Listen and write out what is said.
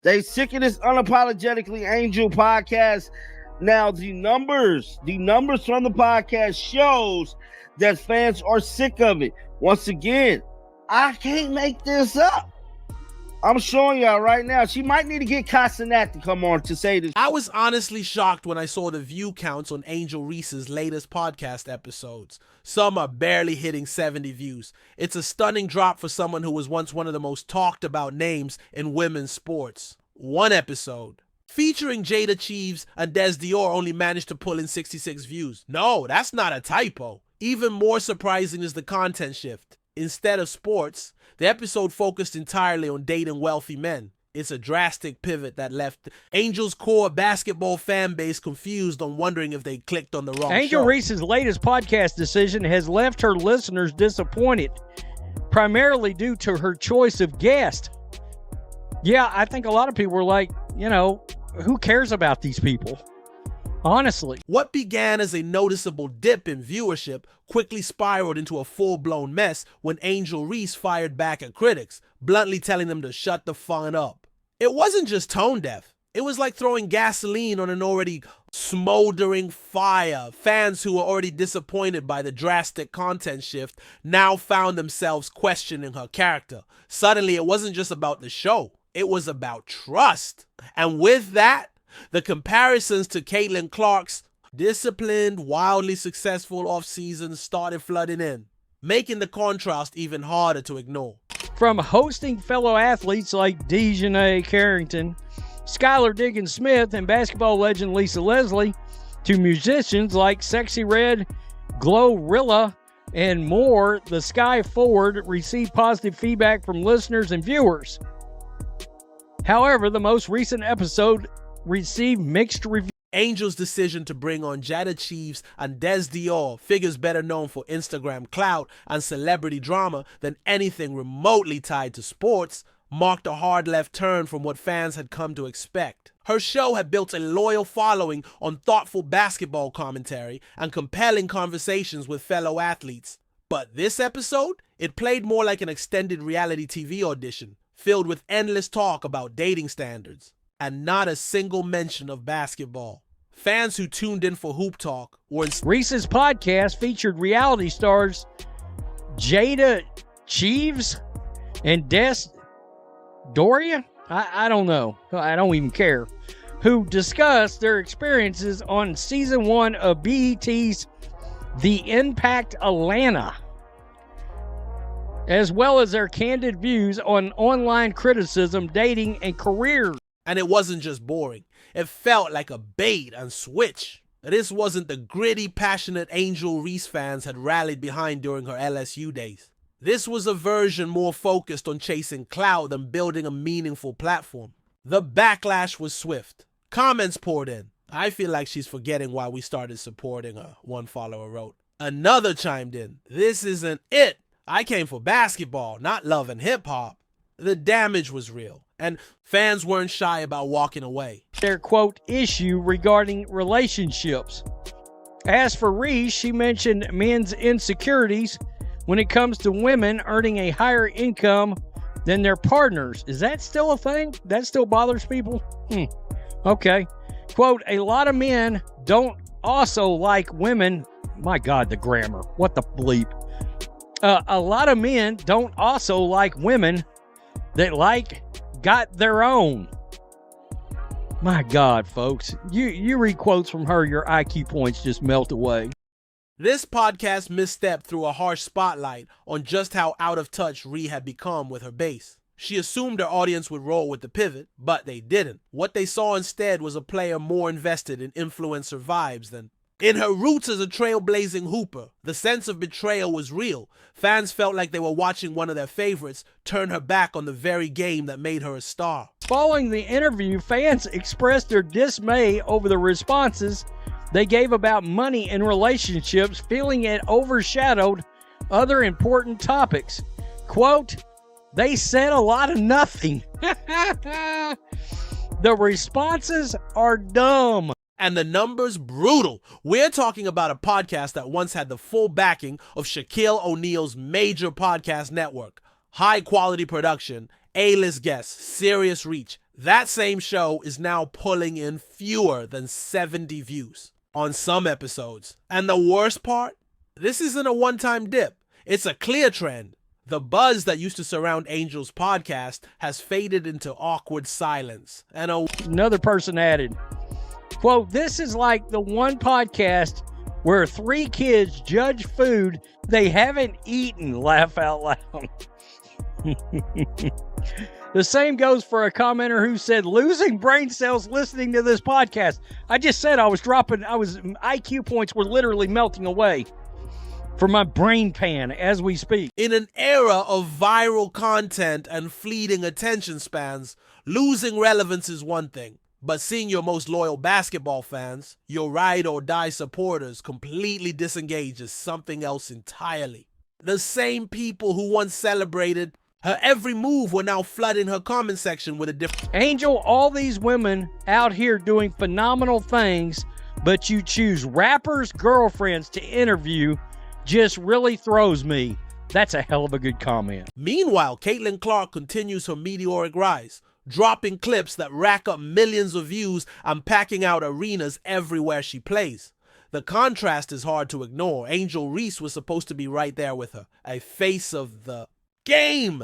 They sick of this Unapologetically Angel podcast. Now, the numbers from the podcast shows that fans are sick of it. Once again, I can't make this up. I'm showing y'all right now. She might need to get Casanat to come on to say this. I was honestly shocked when I saw the view counts on Angel Reese's latest podcast episodes. Some are barely hitting 70 views. It's a stunning drop for someone who was once one of the most talked about names in women's sports. One episode featuring Jada Cheeves and Des Dior only managed to pull in 66 views. No, that's not a typo. Even more surprising is the content shift. Instead of sports, the episode focused entirely on dating wealthy men. It's a drastic pivot that left Angel's core basketball fan base confused on wondering if they clicked on the wrong Angel show. Reese's latest podcast decision has left her listeners disappointed, primarily due to her choice of guest. Yeah, I think a lot of people were like, who cares about these people? Honestly. What began as a noticeable dip in viewership quickly spiraled into a full-blown mess when Angel Reese fired back at critics, bluntly telling them to shut the fun up. It wasn't just tone deaf. It was like throwing gasoline on an already smoldering fire. Fans who were already disappointed by the drastic content shift now found themselves questioning her character. Suddenly, it wasn't just about the show. It was about trust. And with that, the comparisons to CaitlinClark's disciplined, wildly successful offseason started flooding in, making the contrast even harder to ignore. From hosting fellow athletes like Dejanay Carrington, Skylar Diggins-Smith, and basketball legend Lisa Leslie, to musicians like Sexy Red, Glorilla, and more, the Sky Forward received positive feedback from listeners and viewers. However, the most recent episode received mixed reviews. Angel's decision to bring on Jada Cheeves and Des Dior, figures better known for Instagram clout and celebrity drama than anything remotely tied to sports, marked a hard left turn from what fans had come to expect. Her show had built a loyal following on thoughtful basketball commentary and compelling conversations with fellow athletes. But this episode, it played more like an extended reality TV audition, filled with endless talk about dating standards, and not a single mention of basketball. Fans who tuned in for Hoop Talk were... Reese's podcast featured reality stars Jada Cheeves and Des Doria? I don't know. I don't even care. Who discussed their experiences on season 1 of BET's The Impact Atlanta, as well as their candid views on online criticism, dating, and careers. And it wasn't just boring. It felt like a bait and switch. This wasn't the gritty, passionate Angel Reese fans had rallied behind during her LSU days. This was a version more focused on chasing clout than building a meaningful platform. The backlash was swift. Comments poured in. I feel like she's forgetting why we started supporting her, one follower wrote. Another chimed in. This isn't it. I came for basketball, not love and hip-hop. The damage was real, and fans weren't shy about walking away. Their, quote, issue regarding relationships. As for Reese, she mentioned men's insecurities when it comes to women earning a higher income than their partners. Is that still a thing? That still bothers people? Okay. Quote, a lot of men don't also like women. My God, the grammar. What the bleep? A lot of men don't also like women that got their own. My God, folks. You read quotes from her, your IQ points just melt away. This podcast misstepped through a harsh spotlight on just how out of touch Ree had become with her base. She assumed her audience would roll with the pivot, but they didn't. What they saw instead was a player more invested in influencer vibes than in her roots as a trailblazing hooper. The sense of betrayal was real. Fans felt like they were watching one of their favorites turn her back on the very game that made her a star. Following the interview, fans expressed their dismay over the responses they gave about money and relationships, feeling it overshadowed other important topics. Quote, they said a lot of nothing. The responses are dumb. And the numbers brutal. We're talking about a podcast that once had the full backing of Shaquille O'Neal's major podcast network. High quality production, A-list guests, serious reach, That same show is now pulling in fewer than 70 views on some episodes. And the worst part? This isn't a one-time dip. It's a clear trend. The buzz that used to surround Angel's podcast has faded into awkward silence. And another person added, quote, "This is like the one podcast where 3 kids judge food they haven't eaten, laugh out loud." The same goes for a commenter who said, "Losing brain cells listening to this podcast." I just said IQ points were literally melting away from my brain pan as we speak. In an era of viral content and fleeting attention spans, losing relevance is one thing. But seeing your most loyal basketball fans, your ride or die supporters, completely disengage is something else entirely. The same people who once celebrated her every move were now flooding her comment section with a different... Angel, all these women out here doing phenomenal things, but you choose rappers' girlfriends to interview just really throws me. That's a hell of a good comment. Meanwhile, CaitlinClark continues her meteoric rise, dropping clips that rack up millions of views and packing out arenas everywhere she plays. The contrast is hard to ignore. Angel Reese was supposed to be right there with her, a face of the game,